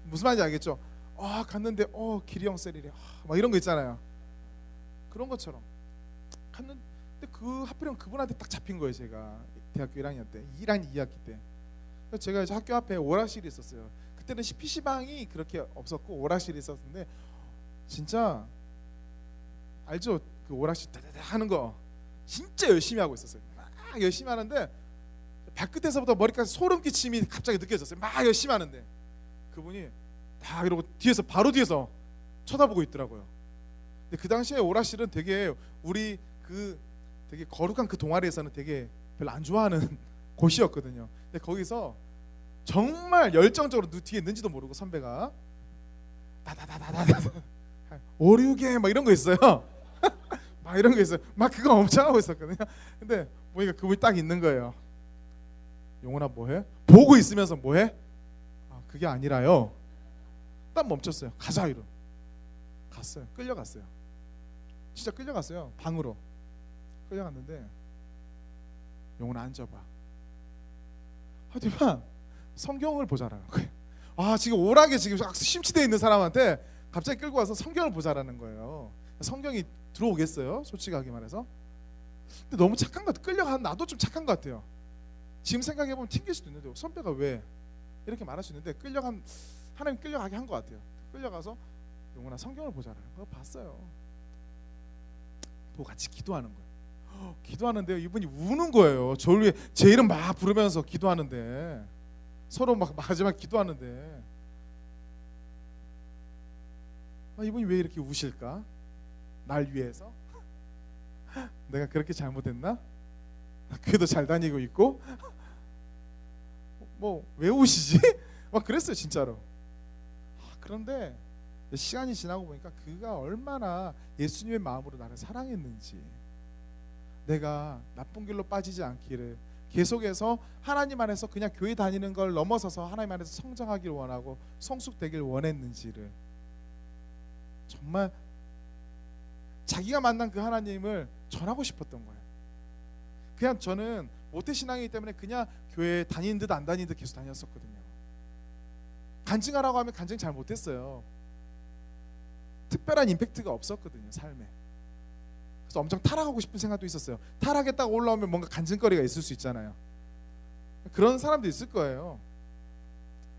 무슨 말인지 알겠죠? 갔는데 기리형 셀이래. 막 이런 거 있잖아요. 그런 것처럼 갔는데 하필이면 그분한테 딱 잡힌 거예요. 제가 대학교 1학년 때 2학기 때 제가 이제 학교 앞에 오락실이 있었어요. 그때는 PC방이 그렇게 없었고 오락실이 있었는데 진짜 알죠? 그 오락실 다다다 하는 거 진짜 열심히 하고 있었어요. 막 열심히 하는데 발끝에서부터 머리까지 소름 끼침이 갑자기 느껴졌어요. 막 열심히 하는데 그분이 다 이러고 바로 뒤에서 쳐다보고 있더라고요. 근데 그 당시에 오락실은 되게 우리 되게 거룩한 그 동아리에서는 되게 별로 안 좋아하는 곳이었거든요. 근데 거기서 정말 열정적으로 뒤에 있는지도 모르고 선배가 다다다다다다 5, 6개 막 이런 거 있어요. 막 이런 거 있어요. 막 그거 엄청 하고 있었거든요. 근데 보니까 그분이 딱 있는 거예요. 용훈아 뭐해? 보고 있으면서 뭐해? 그게 아니라요. 딱 멈췄어요. 가자 이러. 갔어요. 끌려갔어요. 진짜 끌려갔어요. 방으로 끌려갔는데 용훈아 앉아봐. 하지만 성경을 보자라는 거예요. 지금 오락에 지금 심취되어 있는 사람한테 갑자기 끌고 와서 성경을 보자라는 거예요. 성경이 들어오겠어요? 솔직하게 말해서. 근데 너무 착한 것 같아요. 끌려간 나도 좀 착한 것 같아요. 지금 생각해보면 튕길 수도 있는데 선배가 왜 이렇게 말할 수 있는데 하나님 끌려가게 한 것 같아요. 끌려가서 용훈아 성경을 보자라는 거 봤어요. 보고 같이 기도하는 거예요. 기도하는데요 이분이 우는 거예요. 저를 위해 제 이름 막 부르면서 기도하는데 서로 막 마지막 기도하는데 이분이 왜 이렇게 우실까? 날 위해서? 내가 그렇게 잘못했나? 교회도 잘 다니고 있고 뭐 왜 우시지? 막 그랬어요 진짜로. 그런데 시간이 지나고 보니까 그가 얼마나 예수님의 마음으로 나를 사랑했는지, 내가 나쁜 길로 빠지지 않기를 계속해서 하나님 안에서 그냥 교회 다니는 걸 넘어서서 하나님 안에서 성장하기를 원하고 성숙되길 원했는지를 정말 자기가 만난 그 하나님을 전하고 싶었던 거예요. 그냥 저는 모태신앙이기 때문에 그냥 교회 다니는 듯 안 다니는 듯 계속 다녔었거든요. 간증하라고 하면 간증 잘 못했어요. 특별한 임팩트가 없었거든요 삶에. 그래서 엄청 타락하고 싶은 생각도 있었어요. 타락했다가 올라오면 뭔가 간증거리가 있을 수 있잖아요. 그런 사람도 있을 거예요.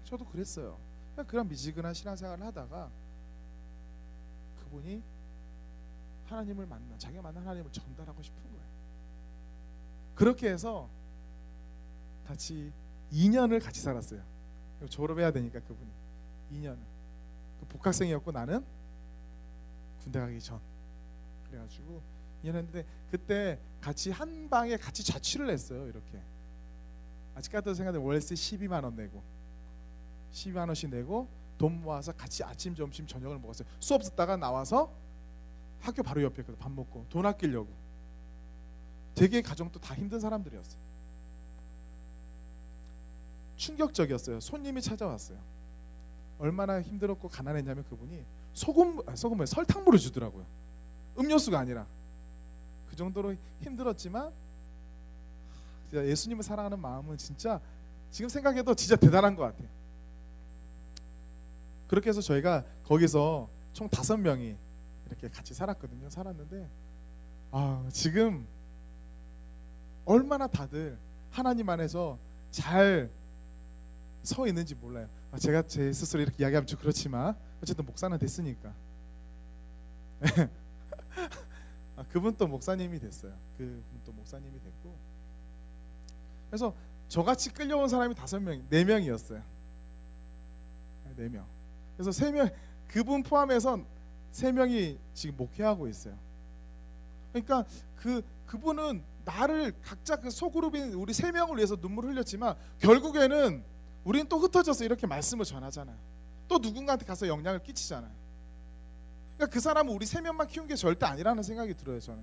저도 그랬어요. 그런 미지근한 신앙생활을 하다가 그분이 하나님을 자기가 만난 하나님을 전달하고 싶은 거예요. 그렇게 해서 같이 2년을 같이 살았어요. 졸업해야 되니까 그분이 2년을. 복학생이었고 나는 군대 가기 전. 그래가지고 2년 했는데 그때 같이 한 방에 같이 자취를 했어요. 이렇게 아직까지도 생각나는 월세 12만 원 내고 12만 원씩 내고 돈 모아서 같이 아침 점심 저녁을 먹었어요. 수업 듣다가 나와서 학교 바로 옆에 밥 먹고 돈 아끼려고. 되게 가정도 다 힘든 사람들이었어요. 충격적이었어요. 손님이 찾아왔어요. 얼마나 힘들었고 가난했냐면 그분이 소금을 설탕물을 주더라고요. 음료수가 아니라. 그 정도로 힘들었지만 진짜 예수님을 사랑하는 마음은 진짜 지금 생각해도 진짜 대단한 것 같아요. 그렇게 해서 저희가 거기서 총 5명이 이렇게 같이 살았거든요. 살았는데 지금 얼마나 다들 하나님 안에서 잘 서 있는지 몰라요. 제가 제 스스로 이렇게 이야기하면 좀 그렇지만 어쨌든 목사는 됐으니까 그분 또 목사님이 됐어요. 그분 또 목사님이 됐고, 그래서 저같이 끌려온 사람이 4명이었어요. 4명. 그래서 3명, 그분 포함해서 3명이 지금 목회하고 있어요. 그러니까 그분은 나를 각자 그 소그룹인 우리 3명을 위해서 눈물 흘렸지만 결국에는 우리는 또 흩어져서 이렇게 말씀을 전하잖아요. 또 누군가한테 가서 영향을 끼치잖아요. 그러니까 그 사람은 우리 3명만 키운 게 절대 아니라는 생각이 들어요. 저는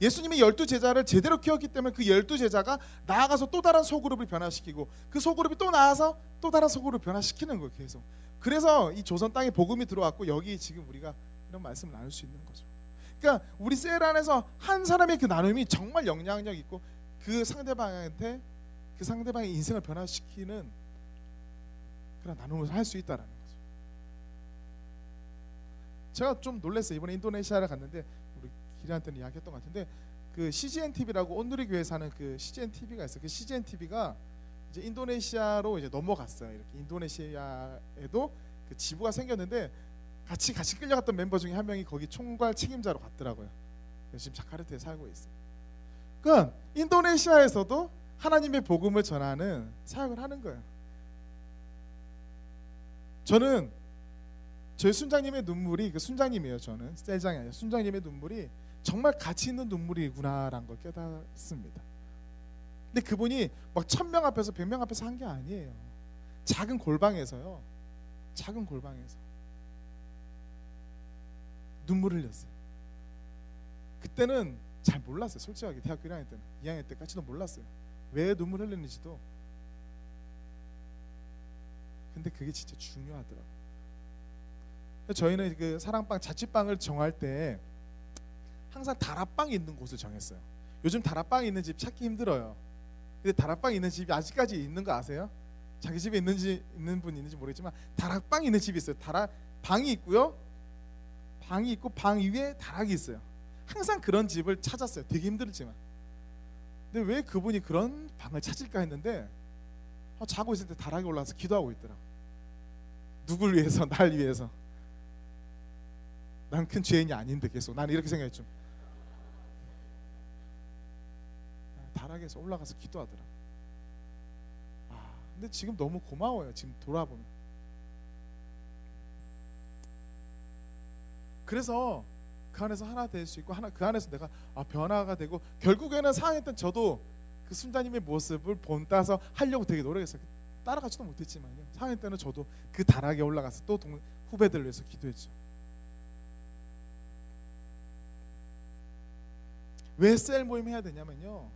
예수님이 12제자를 제대로 키웠기 때문에 그 12제자가 나아가서 또 다른 소그룹을 변화시키고 그 소그룹이 또 나아서 또 다른 소그룹을 변화시키는 거예요. 계속. 그래서 이 조선 땅에 복음이 들어왔고 여기 지금 우리가 이런 말씀을 나눌 수 있는 거죠. 그러니까 우리 셀 안에서 한 사람의 그 나눔이 정말 영향력 있고 그 상대방한테 그 상대방의 인생을 변화시키는 그런 나눔을 할 수 있다라는 거죠. 제가 좀 놀랐어요. 이번에 인도네시아를 갔는데 우리 기리한테는 이야기했던 것 같은데 그 CGN TV라고 온누리 교회 사는 그 CGN TV가 있어요. 그 CGN TV가 이제 인도네시아로 이제 넘어갔어요. 이렇게 인도네시아에도 그 지부가 생겼는데 같이 끌려갔던 멤버 중에 한 명이 거기 총괄 책임자로 갔더라고요. 지금 자카르타에 살고 있어요. 그러니까 인도네시아에서도 하나님의 복음을 전하는 사역을 하는 거예요. 저는 저희 순장님의 눈물이 그 순장님이에요. 저는 셀장이 아니라 순장님의 눈물이 정말 가치 있는 눈물이구나라는 걸 깨닫습니다. 근데 그분이 막 1000명 앞에서 100명 앞에서 한 게 아니에요. 작은 골방에서요. 작은 골방에서 눈물 흘렸어요. 그때는 잘 몰랐어요. 솔직하게 대학교 1학년 때는 2학년 때까지도 몰랐어요. 왜 눈물 흘리는지도. 근데 그게 진짜 중요하더라고요. 저희는 그 사랑방 자취방을 정할 때 항상 다락방이 있는 곳을 정했어요. 요즘 다락방이 있는 집 찾기 힘들어요. 근데 다락방이 있는 집이 아직까지 있는 거 아세요? 자기 집에 있는 분 있는지 모르겠지만 다락방이 있는 집이 있어요. 방이 있고요. 방이 있고 방 위에 다락이 있어요. 항상 그런 집을 찾았어요. 되게 힘들지만. 근데 왜 그분이 그런 방을 찾을까 했는데 자고 있을 때 다락에 올라와서 기도하고 있더라고. 누굴 위해서? 날 위해서. 난 큰 죄인이 아닌데 계속 난 이렇게 생각했죠. 다락에서 올라가서 기도하더라. 근데 지금 너무 고마워요. 지금 돌아보면. 그래서 그 안에서 하나 될 수 있고 그 안에서 내가 변화가 되고 결국에는 4학년 때 저도 그 순자님의 모습을 본따서 하려고 되게 노력했어요. 따라가지도 못했지만요. 4학년 때는 저도 그 다락에 올라가서 또 후배들을 위해서 기도했죠. 왜 셀 모임 해야 되냐면요.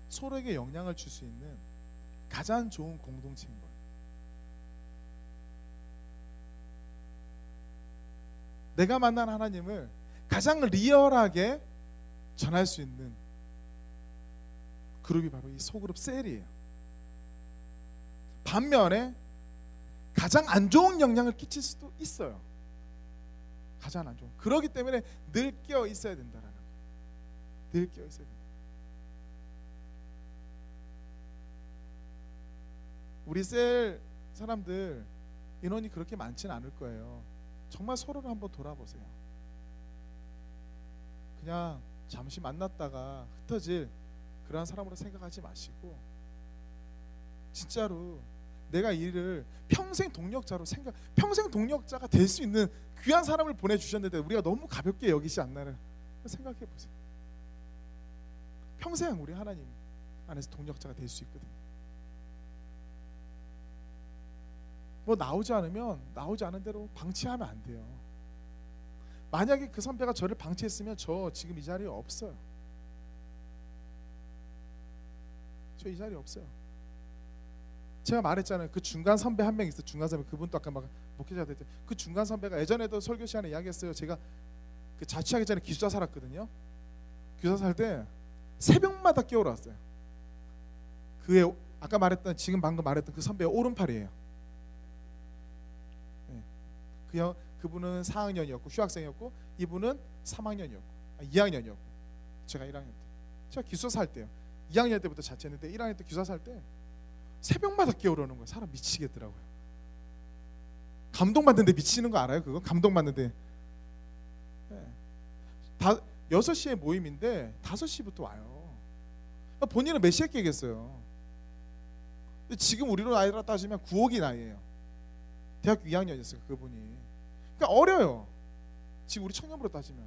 서로에게 영향을 줄 수 있는 가장 좋은 공동체인 거예요. 내가 만난 하나님을 가장 리얼하게 전할 수 있는 그룹이 바로 이 소그룹 셀이에요. 반면에 가장 안 좋은 영향을 끼칠 수도 있어요. 가장 안 좋은. 그렇기 때문에 늘 끼어 있어야 된다라는 거예요. 늘 끼어 있어야 된다. 우리 셀 사람들 인원이 그렇게 많지는 않을 거예요. 정말 서로를 한번 돌아보세요. 그냥 잠시 만났다가 흩어질 그러한 사람으로 생각하지 마시고 진짜로 내가 이를 평생 동력자로 평생 동력자가 될 수 있는 귀한 사람을 보내주셨는데 우리가 너무 가볍게 여기지 않나를 생각해 보세요. 평생 우리 하나님 안에서 동력자가 될 수 있거든요. 뭐 나오지 않은 대로 방치하면 안 돼요. 만약에 그 선배가 저를 방치했으면 저 지금 이 자리에 없어요. 저 이 자리에 없어요. 제가 말했잖아요. 그 중간 선배 한 명 있어요. 중간 선배 그분도 아까 막 목회자가 됐죠. 그 중간 선배가 예전에도 설교 시간에 이야기했어요. 제가 그 자취하기 전에 기숙사 살았거든요. 기숙사 살 때 새벽마다 깨우러 왔어요. 그의 아까 말했던 지금 방금 말했던 그 선배의 오른팔이에요. 네. 그분은 4학년이었고 휴학생이었고 이분은 3학년이었고 2학년이었고 제가 1학년 때 제가 기숙사 살 때요. 2학년 때부터 자취했는데 1학년 때 기숙사 살 때 새벽마다 깨우러오는 거예요. 사람 미치겠더라고요. 감동받는데 미치는 거 알아요? 그거 감동받는데 네. 6시에 모임인데 5시부터 와요. 본인은 몇 시에 깨겠어요? 근데 지금 우리로 나이로 따지면 9억이 나이에요. 대학교 2학년이었어요 그분이. 그러니까 어려요. 지금 우리 청년부로 따지면.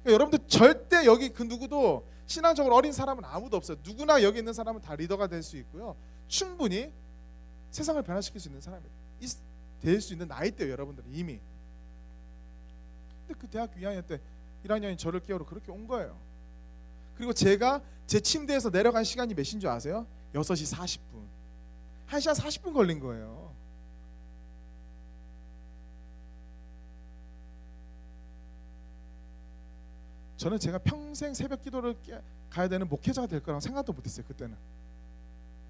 그러니까 여러분들 절대 여기 그 누구도 신앙적으로 어린 사람은 아무도 없어요. 누구나 여기 있는 사람은 다 리더가 될 수 있고요. 충분히 세상을 변화시킬 수 있는 사람이 될 수 있는 나이대예요. 여러분들은 이미. 근데 그 대학교 2학년 때 1학년이 저를 깨우러 그렇게 온 거예요. 그리고 제가 제 침대에서 내려간 시간이 몇인 줄 아세요? 6시 40분. 1시간 40분 걸린 거예요. 저는 제가 평생 새벽 기도를 가야 되는 목회자가 될 거라고 생각도 못했어요. 그때는.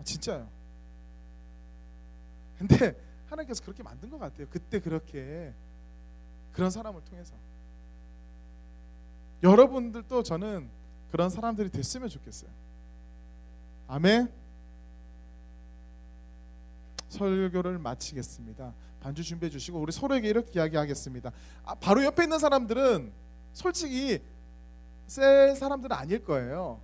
진짜요. 근데 하나님께서 그렇게 만든 것 같아요. 그때 그렇게 그런 사람을 통해서. 여러분들도 저는 그런 사람들이 됐으면 좋겠어요. 아멘. 설교를 마치겠습니다. 반주 준비해 주시고 우리 서로에게 이렇게 이야기하겠습니다. 바로 옆에 있는 사람들은 솔직히 셀 사람들은 아닐 거예요.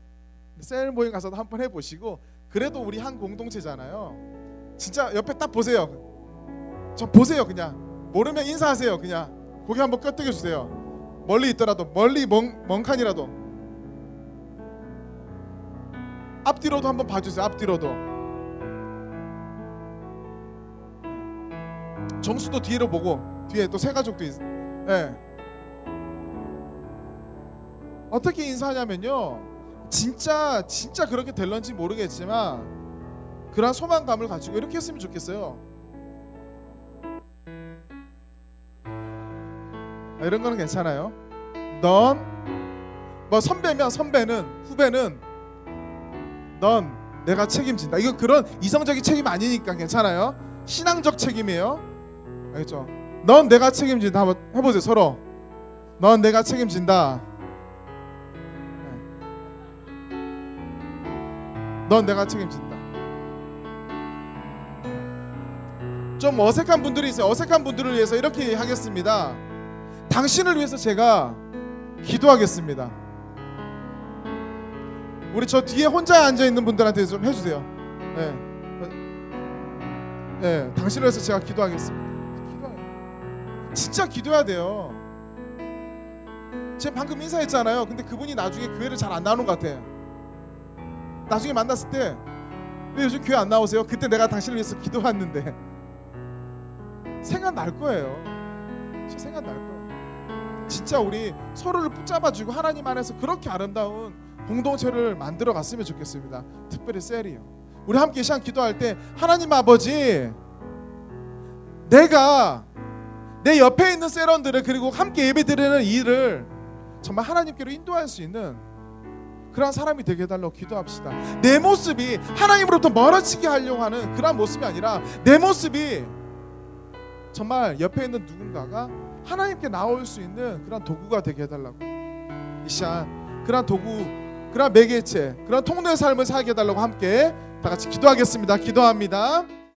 셀 모임 가서도 한번 해보시고, 그래도 우리 한 공동체잖아요. 진짜 옆에 딱 보세요. 저 보세요. 그냥 모르면 인사하세요. 그냥 고개 한번 끄덕여 주세요. 멀리 있더라도, 멀리 멍칸이라도 앞뒤로도 한번 봐주세요. 앞뒤로도. 정수도 뒤로 보고, 뒤에 또 새 가족도 있어요. 네. 어떻게 인사하냐면요, 진짜 그렇게 될런지 모르겠지만 그런 소망감을 가지고 이렇게 했으면 좋겠어요. 이런 거는 괜찮아요. 넌 뭐 선배면 선배는, 후배는 넌 내가 책임진다. 이거 그런 이성적인 책임 아니니까 괜찮아요. 신앙적 책임이에요. 알겠죠? 넌 내가 책임진다. 한번 해보세요. 서로. 넌 내가 책임진다. 넌 내가 책임진다. 좀 어색한 분들이 있어요. 어색한 분들을 위해서 이렇게 하겠습니다. 당신을 위해서 제가 기도하겠습니다. 우리 저 뒤에 혼자 앉아있는 분들한테 좀 해주세요. 네. 네, 당신을 위해서 제가 기도하겠습니다. 진짜 기도해야 돼요. 제가 방금 인사했잖아요. 근데 그분이 나중에 교회를 잘 안 나오는 것 같아. 나중에 만났을 때 왜 요즘 교회 안 나오세요? 그때 내가 당신을 위해서 기도했는데. 생각날 거예요. 진짜 생각날 거예요. 진짜 우리 서로를 붙잡아주고 하나님 안에서 그렇게 아름다운 공동체를 만들어 갔으면 좋겠습니다. 특별히 셀이요. 우리 함께 이 시간 기도할 때, 하나님 아버지, 내가 내 옆에 있는 셀원들을, 그리고 함께 예배드리는 일을 정말 하나님께로 인도할 수 있는 그런 사람이 되게 해달라고 기도합시다. 내 모습이 하나님으로부터 멀어지게 하려고 하는 그런 모습이 아니라, 내 모습이 정말 옆에 있는 누군가가 하나님께 나올 수 있는 그런 도구가 되게 해달라고, 이 시간 그런 도구, 그런 매개체, 그런 통로의 삶을 살게 해달라고 함께 다 같이 기도하겠습니다. 기도합니다.